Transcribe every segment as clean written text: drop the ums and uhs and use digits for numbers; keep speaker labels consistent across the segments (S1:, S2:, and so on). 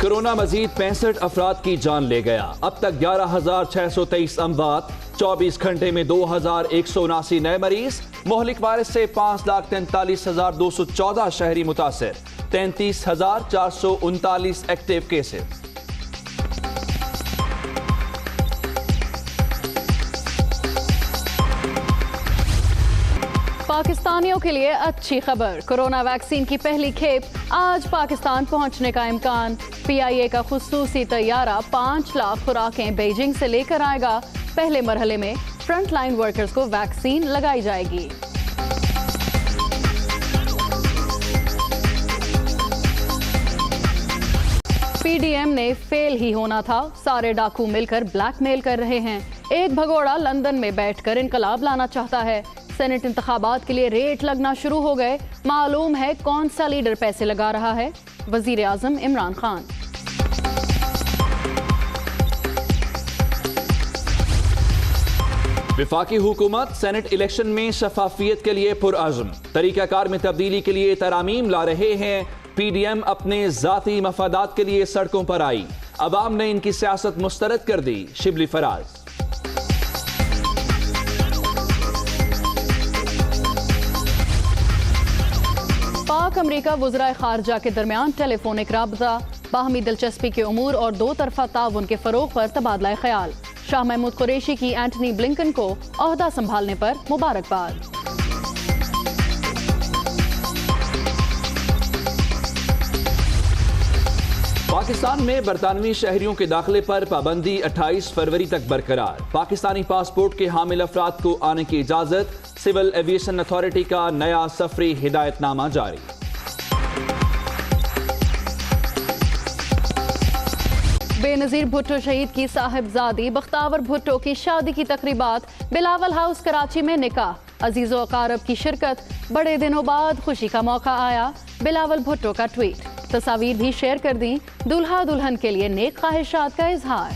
S1: Corona मजीद 65 अफराद की जान ले गया। अब तक 11,623 अमवात, 24 घंटे में 2,179 नए मरीज। मोहलिक वायरस से 5,43,214 शहरी मुतासिर, 33,439 एक्टिव केसेस।
S2: पाकिस्तानियों के लिए अच्छी खबर, कोरोना वैक्सीन की पहली खेप आज पाकिस्तान पहुंचने का इम्कान। PIA का खुसूसी तैयारा 5 लाख खुराकें बीजिंग से लेकर आएगा। पहले मरहले में फ्रंट लाइन वर्कर्स को वैक्सीन लगाई जाएगी। PDM ने फेल ही होना था, सारे डाकू मिलकर ब्लैकमेल कर रहे हैं। एक भगोड़ा लंदन में बैठकर इनकलाब लाना चाहता है। सेनेट इंतखाबात के लिए रेट लगना शुरू हो गए। मालूम है कौन सा लीडर पैसे लगा रहा है? वजीर आजम इमरान खान।
S1: वफाकी हुकूमत सेनेट इलेक्शन में शफाफियत के लिए पुरअज़्म, तरीकाकार में तब्दीली के लिए तरामीम ला रहे हैं। PDM अपने जाती मफादात के लिए सड़कों पर आई, अवाम ने इनकी सियासत मुस्तरद कर दी। शिबली फराज।
S2: पाक अमरीका वज़राए खारजा के दरमियान टेलीफोनिक राबता, बाहमी दिलचस्पी के उमूर और दो तरफा ताउन के फरोग पर तबादला ख्याल। शाह महमूद कुरैशी की एंटनी ब्लिंकन को ओहदा संभालने पर मुबारकबाद।
S1: पाकिस्तान में बरतानवी शहरियों के दाखिले पर पाबंदी 28 फरवरी तक बरकरार। पाकिस्तानी पासपोर्ट के हामिल अफराद को आने की इजाजत। सिविल एविएशन अथॉरिटी का नया सफरी हिदायतनामा जारी।
S2: बेनजीर भुट्टो शहीद की साहिबजादी बख्तावर भुट्टो की शादी की तकरीबात बिलावल हाउस कराची में निकाह। अजीजो अकारब की शिरकत, बड़े दिनों बाद खुशी का मौका आया। बिलावल भुट्टो का ट्वीट, तस्वीर भी शेयर कर दी। दुल्हा दुल्हन के लिए नेक ख्वाहिशात का इजहार।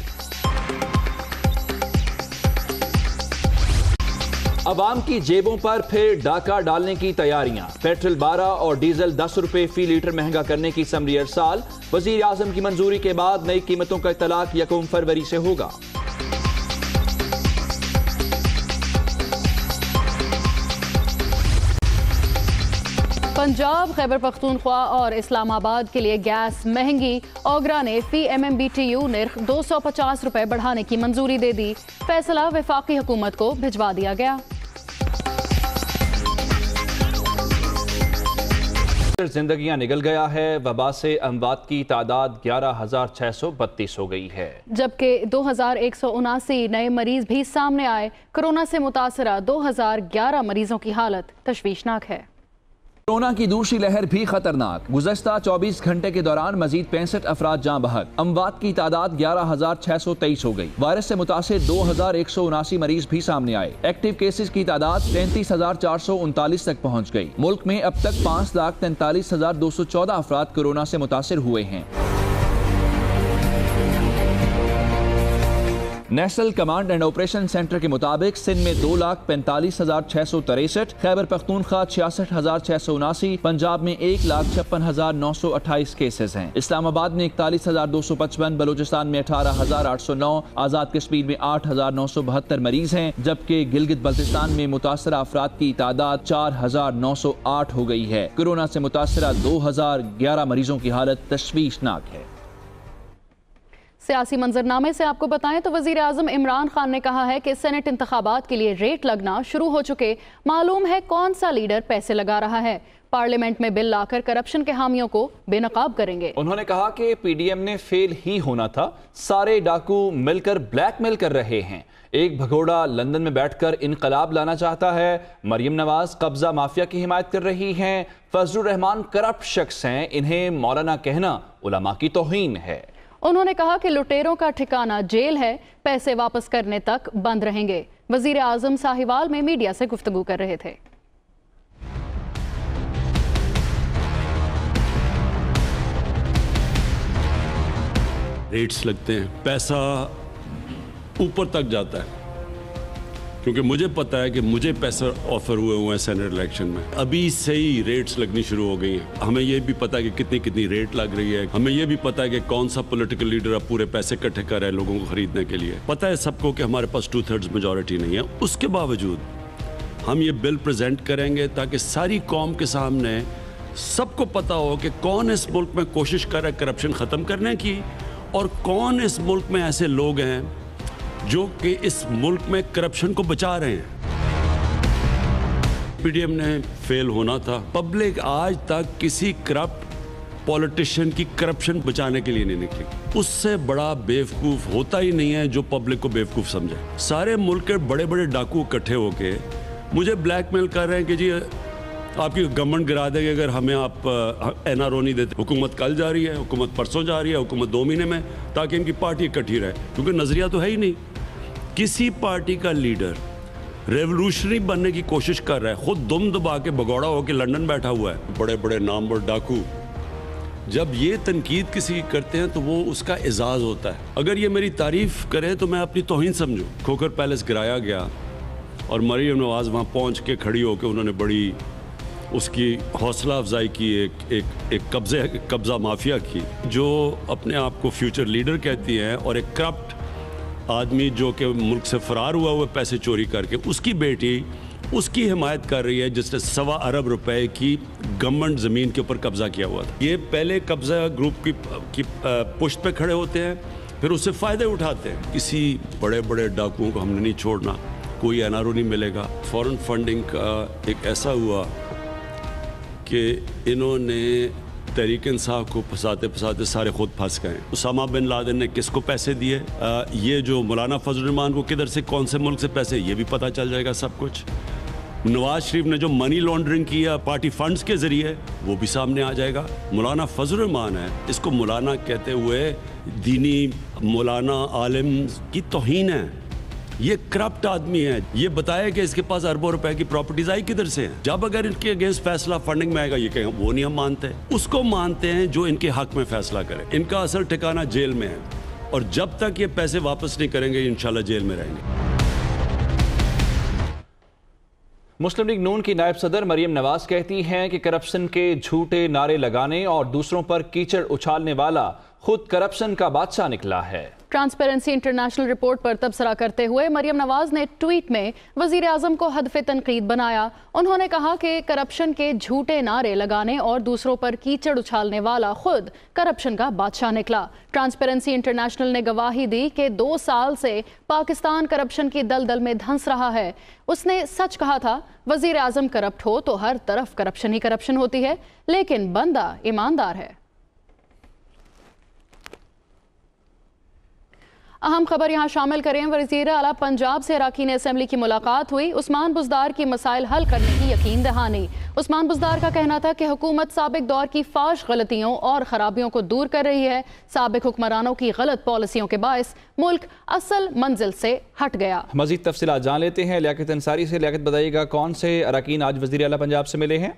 S1: अवाम की जेबों पर फिर डाका डालने की तैयारियां। पेट्रोल 12 और डीजल 10 रुपए फी लीटर महंगा करने की समरी अरसाल। वजीर आजम की मंजूरी के बाद नई कीमतों का इतलाक 1 फरवरी से होगा।
S2: पंजाब, खैबर पख्तूनख्वा और इस्लामाबाद के लिए गैस महंगी। ओगरा ने फी MMBTU निर्ख 250 रुपए बढ़ाने की मंजूरी दे दी। फैसला वफाकी हुकूमत को भिजवा दिया गया।
S1: जिंदगियां निगल गया है। वबा से अमवात की तादाद 11,632 हो गई है,
S2: जबकि 2,179 नए मरीज भी सामने आए। कोरोना से मुतासरा 2,011 मरीजों की हालत तशवीशनाक है।
S1: कोरोना की दूसरी लहर भी खतरनाक। गुज़श्ता 24 घंटे के दौरान मजीद 65 अफराद जाँ बहक। अमवात की तादाद 11,623 हो गई। वायरस से मुतासिर 2,179 मरीज भी सामने आए। एक्टिव केसेस की तादाद 33,439 तक पहुँच गई। मुल्क में अब तक 5,43,214 अफराद कोरोना से मुतासिर हुए हैं। National command and operation centre के मुताबिक सिंध में 2,45,663, खैबर पख्तूनख्वा 66,679, पंजाब में 1,56,928 केसेस हैं। इस्लामाबाद में 41,255, बलूचिस्तान में 18,809, आजाद कश्मीर में 8,972 मरीज हैं, जबकि गिलगित बल्तिस्तान में मुतासरा अफराद की तादाद 4,908 हो गई है। कोरोना से मुतासरा 2,011 मरीजों की हालत तशवीशनाक है।
S2: सियासी मंजरनामे से आपको बताएं तो वजीर आजम इमरान खान ने कहा है कि सेनेट इंतखाबात के लिए रेट लगना शुरू हो चुके। मालूम है कौन सा लीडर पैसे लगा रहा है। पार्लियामेंट में बिल लाकर करप्शन के हामियों को बेनकाब करेंगे। उन्होंने
S1: कहा कि PDM ने फेल ही होना था, सारे डाकू मिलकर ब्लैकमेल कर रहे हैं। एक भगोड़ा लंदन में बैठकर इनकलाब लाना चाहता है। मरियम नवाज कब्जा माफिया की हिमायत कर रही हैं। फजलुर रहमान करप्ट शख्स हैं, इन्हें मौलाना कहना उलमा की तौहीन है।
S2: उन्होंने कहा कि लुटेरों का ठिकाना जेल है, पैसे वापस करने तक बंद रहेंगे। वजीर आजम साहिवाल में मीडिया से गुफ्तगू कर रहे थे।
S3: रेट्स लगते हैं, पैसा ऊपर तक जाता है, क्योंकि मुझे पता है कि मुझे पैसे ऑफर हुए हैं सेनेट इलेक्शन में, अभी से ही रेट्स लगनी शुरू हो गई हैं। हमें ये भी पता है कि कितनी रेट लग रही है, हमें ये भी पता है कि कौन सा पॉलिटिकल लीडर अब पूरे पैसे इकट्ठे कर रहा है लोगों को खरीदने के लिए। पता है सबको कि हमारे पास 2/3 मेजॉरिटी नहीं है, उसके बावजूद हम ये बिल प्रेजेंट करेंगे ताकि सारी कौम के सामने सबको पता हो कि कौन इस मुल्क में कोशिश कर रहा है करप्शन ख़त्म करने की, और कौन इस मुल्क में ऐसे लोग हैं जो कि इस मुल्क में करप्शन को बचा रहे हैं। पीडीएम ने फेल होना था। पब्लिक आज तक किसी करप्ट पॉलिटिशियन की करप्शन बचाने के लिए नहीं निकली। उससे बड़ा बेवकूफ़ होता ही नहीं है जो पब्लिक को बेवकूफ़ समझे। सारे मुल्क के बड़े बड़े डाकू इकट्ठे होके मुझे ब्लैकमेल कर रहे हैं कि जी आपकी गवर्नमेंट गिरा देगी अगर हमें आप एनआरओ नहीं देते। हुकूमत कल जा रही है, हुकूमत परसों जा रही है, हुकूमत 2 महीने में, ताकि इनकी पार्टी इकट्ठी रहे, क्योंकि नज़रिया तो है ही नहीं। किसी पार्टी का लीडर रेवोल्यूशनरी बनने की कोशिश कर रहा है, खुद दुम दबा के भगौड़ा होकर लंदन बैठा हुआ है। बड़े बड़े नामवर डाकू जब ये तनकीद किसी की करते हैं तो वो उसका एजाज़ होता है। अगर ये मेरी तारीफ़ करे तो मैं अपनी तौहीन समझूं। खोखर पैलेस गिराया गया और मरीम नवाज़ वहाँ पहुँच के खड़ी होकर उन्होंने बड़ी उसकी हौसला अफजाई की, एक कब्ज़ा माफिया की, जो अपने आप को फ्यूचर लीडर कहती हैं, और एक करप्ट आदमी जो कि मुल्क से फ़रार हुआ हुआ पैसे चोरी करके, उसकी बेटी उसकी हिमायत कर रही है जिसने 1.25 अरब रुपए की गवर्नमेंट ज़मीन के ऊपर कब्ज़ा किया हुआ था। ये पहले कब्ज़ा ग्रुप की पुश्त पे खड़े होते हैं, फिर उससे फ़ायदे उठाते हैं। किसी बड़े बड़े डाकुओं को हमने नहीं छोड़ना, कोई एनआरओ नहीं मिलेगा। फॉरेन फंडिंग का एक ऐसा हुआ कि इन्होंने तहरीक इंसाफ को फंसाते फंसाते सारे खुद फंस गए। उसामा बिन लादेन ने किसको पैसे दिए, ये जो मौलाना फजल रहमान को किधर से, कौन से मुल्क से पैसे, ये भी पता चल जाएगा सब कुछ। नवाज शरीफ ने जो मनी लॉन्ड्रिंग किया पार्टी फंड्स के ज़रिए, वो भी सामने आ जाएगा। मौलाना फजल रहमान है, इसको मौलाना कहते हुए दीनी मौलाना आलिम की तौहीन है। ये करप्ट आदमी है। ये बताया कि इसके पास अरबों रुपए की प्रॉपर्टीज आई किधर से हैं। जब अगर इनके अगेंस्ट फैसला फंडिंग में आएगा, ये कहेंगे वो नहीं हम मानते, उसको मानते हैं जो इनके हक में फैसला करे। इनका असल ठिकाना जेल में है, और जब तक ये पैसे वापस नहीं करेंगे इंशाल्लाह जेल में रहेंगे।
S1: मुस्लिम लीग नून की नायब सदर मरियम नवाज कहती हैं कि करप्शन के झूठे नारे लगाने और दूसरों पर कीचड़ उछालने वाला खुद करप्शन का बादशाह निकला है।
S2: ट्रांसपेरेंसी इंटरनेशनल रिपोर्ट पर तबसरा करते हुए मरियम नवाज ने ट्वीट में वजीर आजम को हदफ तनकीद बनाया। उन्होंने कहा कि करप्शन के झूठे नारे लगाने और दूसरों पर कीचड़ उछालने वाला खुद करप्शन का बादशाह निकला। ट्रांसपेरेंसी इंटरनेशनल ने गवाही दी कि 2 साल से पाकिस्तान करप्शन की दलदल में धंस रहा है। उसने सच कहा था, वजीर आजम करप्ट हो तो हर तरफ करप्शन ही करप्शन होती है, लेकिन बंदा ईमानदार है। अहम खबर यहाँ शामिल करें। वज़ीर आला पंजाब से अरकान असेंबली की मुलाकात हुई। उस्मान बुज़दार की मसाइल हल करने की यकीन दहानी। उस्मान बुज़दार का कहना था कि हुकूमत साबिक दौर की फाश गलतियों और खराबियों को दूर कर रही है। साबिक हुक्मरानों की गलत पॉलिसियों के बायस मुल्क असल मंजिल से हट गया।
S1: मज़ीद तफसीलात जान लेते हैं लियाकत अंसारी से। लियाकत बताइएगा, कौन से अरकान आज वज़ीर आला पंजाब से मिले हैं?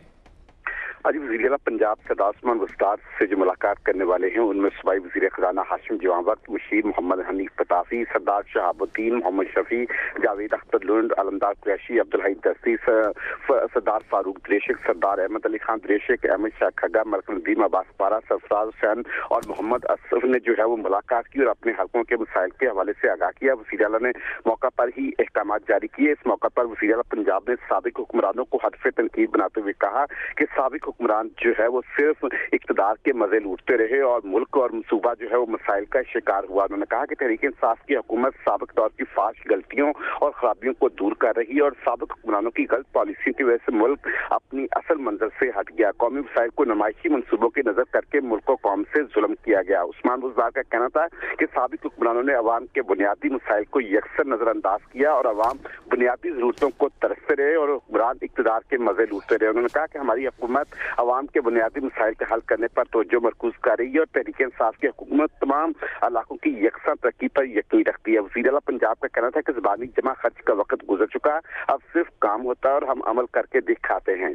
S4: आज वज़ीर आला पंजाब सरदार उस्मान बुज़दार से जो मुलाकात करने वाले हैं उनमें सूबाई वज़ीर ख़ज़ाना हाशिम जवां बख्श, मुशीर मोहम्मद हनीफ पताफी, सरदार शहाबुद्दीन, मोहम्मद शफी, जावेद अख्तर लुंड, अलमदार कुरैशी, अब्दुल हई दस्ती, सरदार फारूक द्रेशिक, सरदार अहमद अली खान द्रेशिक, अहमद शाह खग्गा, मलकुद्दीन अब्बास पारा, सरफराज हुसैन और मोहम्मद असफ ने जो है वो मुलाकात की और अपने हल्कों के मसाइल के हवाले से आगाह किया। वज़ीर आला ने मौका पर ही अहकामात जारी किए। इस मौका पर वज़ीर आला पंजाब ने साबिक हुक्मरानों को हदफ तनकीद बनाते हुए कहा कि साबिक हुक्मरान जो है वो सिर्फ इक़्तिदार के मजे लूटते रहे और मुल्क और मनसूबा जो है वो मसाइल का शिकार हुआ। उन्होंने कहा कि तहरीक इंसाफ की हुकूमत साबिक दौर की फाश गलतियों और खराबियों को दूर कर रही है और साबिक हुक्मरानों की गलत पॉलिसियों की वजह से मुल्क अपनी असल मंजिल से हट गया। कौमी मसाइल को नुमाइशी मनसूबों की नजर करके मुल्क को कौम से जुल्म किया गया। उस्मान बुज़दार का कहना था कि साबिक हुक्मरानों ने अवाम के बुनियादी मसाइल को यकसर नजरअंदाज किया और अवाम बुनियादी जरूरतों को तरसते रहे और हुक्मरान इक़्तिदार के मजे लूटते रहे। उन्होंने कहा कि हमारी हुकूमत अवाम के बुनियादी मसाइल के हल करने पर तवज्जो मरकूज कर रही है और तहरीक इंसाफ की हुकूमत तमाम इलाकों की यकसा तरक्की पर यकीन रखती है। वज़ीर आला पंजाब का कहना था कि ज़बानी जमा खर्च का वक्त गुजर चुका, अब सिर्फ काम होता है और हम अमल करके दिखाते हैं।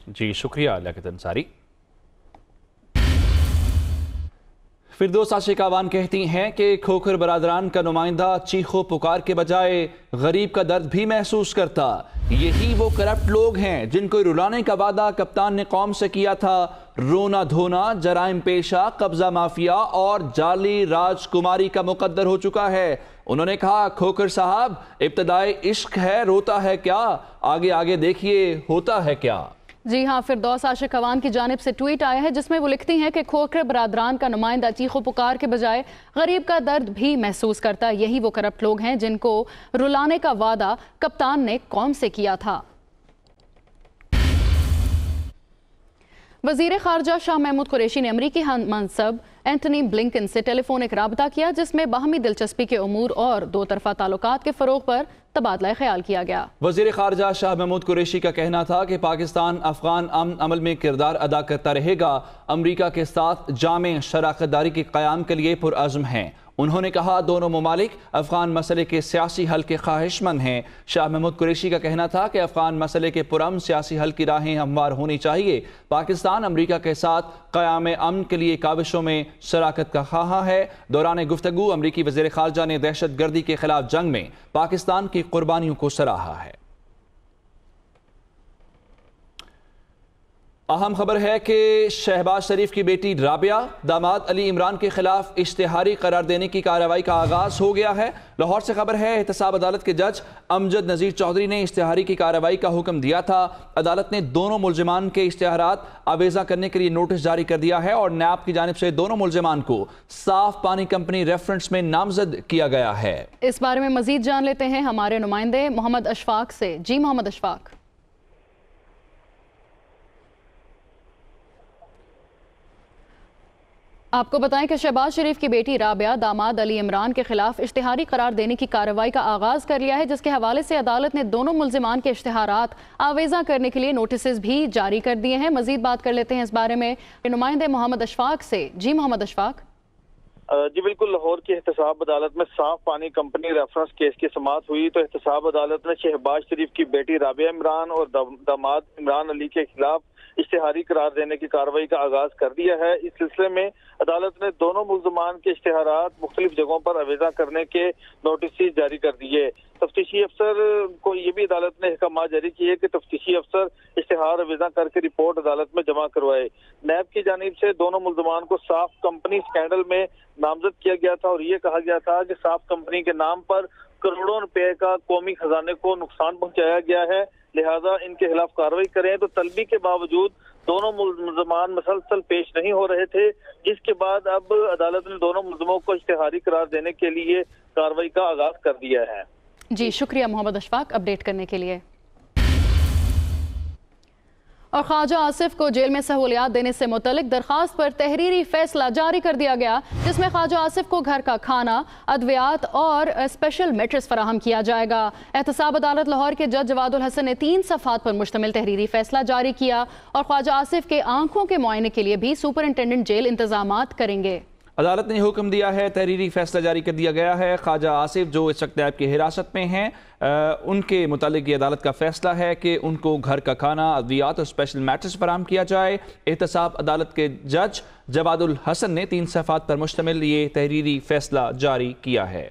S4: जी
S1: शुक्रिया लियाकत अंसारी। فردوس عاشقاوان کہتی ہیں کہ کھوکھر برادران کا نمائندہ چیخو پکار کے بجائے غریب کا درد بھی محسوس کرتا۔ یہی وہ کرپٹ لوگ ہیں جن کو رلانے کا وعدہ کپتان نے قوم سے کیا تھا۔ رونا دھونا، جرائم پیشہ، قبضہ مافیا اور جعلی راج کماری کا مقدر ہو چکا ہے۔ انہوں نے کہا کھوکھر صاحب ابتدائی عشق ہے، روتا ہے کیا، آگے آگے دیکھیے ہوتا ہے کیا۔
S2: جی ہاں، فردوس عاشقاوان کی جانب سے ٹویٹ آیا ہے جس میں وہ لکھتی ہیں کہ کھوکھر برادران کا نمائندہ چیخو پکار کے بجائے غریب کا درد بھی محسوس کرتا ہے۔ یہی وہ کرپٹ لوگ ہیں جن کو رلانے کا وعدہ کپتان نے قوم سے کیا تھا۔ وزیر خارجہ شاہ محمود قریشی نے امریکی ہم منصب اینتھنی بلنکن سے ٹیلی فونک رابطہ کیا جس میں باہمی دلچسپی کے امور اور دو طرفہ تعلقات کے فروغ پر تبادلہ خیال کیا گیا۔
S1: وزیر خارجہ شاہ محمود قریشی کا کہنا تھا کہ پاکستان افغان امن عمل میں کردار ادا کرتا رہے گا، امریکہ کے ساتھ جامع شراکت داری کے قیام کے لیے پرعزم ہیں۔ انہوں نے کہا دونوں ممالک افغان مسئلے کے سیاسی حل کے خواہش مند ہیں۔ شاہ محمود قریشی کا کہنا تھا کہ افغان مسئلے کے پرامن سیاسی حل کی راہیں ہموار ہونی چاہیے۔ پاکستان امریکہ کے ساتھ قیام امن کے لیے کاوشوں میں شراکت کا خواہاں ہے۔ دوران گفتگو امریکی وزیر خارجہ نے دہشت گردی کے خلاف جنگ میں پاکستان کی قربانیوں کو سراہا ہے۔ اہم خبر ہے کہ شہباز شریف کی بیٹی رابعہ داماد علی عمران کے خلاف اشتہاری قرار دینے کی کارروائی کا آغاز ہو گیا ہے۔ لاہور سے خبر ہے احتساب عدالت کے جج امجد نذیر چودھری نے اشتہاری کی کارروائی کا حکم دیا تھا۔ عدالت نے دونوں ملزمان کے اشتہارات آویزاں کرنے کے لیے نوٹس جاری کر دیا ہے اور نیب کی جانب سے دونوں ملزمان کو صاف پانی کمپنی ریفرنس میں نامزد کیا گیا ہے۔
S2: اس بارے میں مزید جان لیتے ہیں ہمارے نمائندے محمد اشفاق سے۔ جی محمد اشفاق۔ آپ کو بتائیں کہ شہباز شریف کی بیٹی رابعہ داماد علی عمران کے خلاف اشتہاری قرار دینے کی کارروائی کا آغاز کر لیا ہے جس کے حوالے سے عدالت نے دونوں ملزمان کے اشتہارات آویزاں کرنے کے لیے نوٹسز بھی جاری کر دیے ہیں۔ مزید بات کر لیتے ہیں اس بارے میں نمائندے محمد اشفاق سے۔ جی محمد اشفاق۔
S5: جی بالکل، لاہور کی احتساب عدالت میں صاف پانی کمپنی ریفرنس کیس کی سماعت ہوئی تو احتساب عدالت نے شہباز شریف کی بیٹی رابعہ عمران اور داماد عمران علی کے خلاف اشتہاری قرار دینے کی کارروائی کا آغاز کر دیا ہے۔ اس سلسلے میں عدالت نے دونوں ملزمان کے اشتہارات مختلف جگہوں پر آویزاں کرنے کے نوٹسز جاری کر دیے۔ تفتیشی افسر کو یہ بھی عدالت نے احکامات جاری کیے کہ تفتیشی افسر اشتہار آویزاں کر کے رپورٹ عدالت میں جمع کروائے۔ نیب کی جانب سے دونوں ملزمان کو صاف کمپنی اسکینڈل میں نامزد کیا گیا تھا اور یہ کہا گیا تھا کہ صاف کمپنی کے نام پر کروڑوں روپے کا قومی خزانے کو نقصان پہنچایا گیا ہے، لہذا ان کے خلاف کارروائی کریں۔ تو طلبی کے باوجود دونوں ملزمان مسلسل پیش نہیں ہو رہے تھے، جس کے بعد اب عدالت نے دونوں ملزموں کو اشتہاری قرار دینے کے لیے کارروائی کا آغاز کر دیا ہے۔
S2: جی شکریہ محمد اشفاق اپڈیٹ کرنے کے لیے۔ اور خواجہ آصف کو جیل میں سہولیات دینے سے متعلق درخواست پر تحریری فیصلہ جاری کر دیا گیا جس میں خواجہ آصف کو گھر کا کھانا، ادویات اور اسپیشل میٹرس فراہم کیا جائے گا۔ احتساب عدالت لاہور کے جج جواد الحسن نے 3 صفحات پر مشتمل تحریری فیصلہ جاری کیا اور خواجہ آصف کے آنکھوں کے معائنے کے لیے بھی سپرنٹینڈنٹ جیل انتظامات کریں گے۔
S1: عدالت نے حکم دیا ہے، تحریری فیصلہ جاری کر دیا گیا ہے۔ خواجہ آصف جو اس وقت نیب کی حراست میں ہیں ان کے متعلق یہ عدالت کا فیصلہ ہے کہ ان کو گھر کا کھانا، ادویات اور اسپیشل میٹرز فراہم کیا جائے۔ احتساب عدالت کے جج جواد الحسن نے 3 صفحات پر مشتمل یہ تحریری فیصلہ جاری کیا ہے۔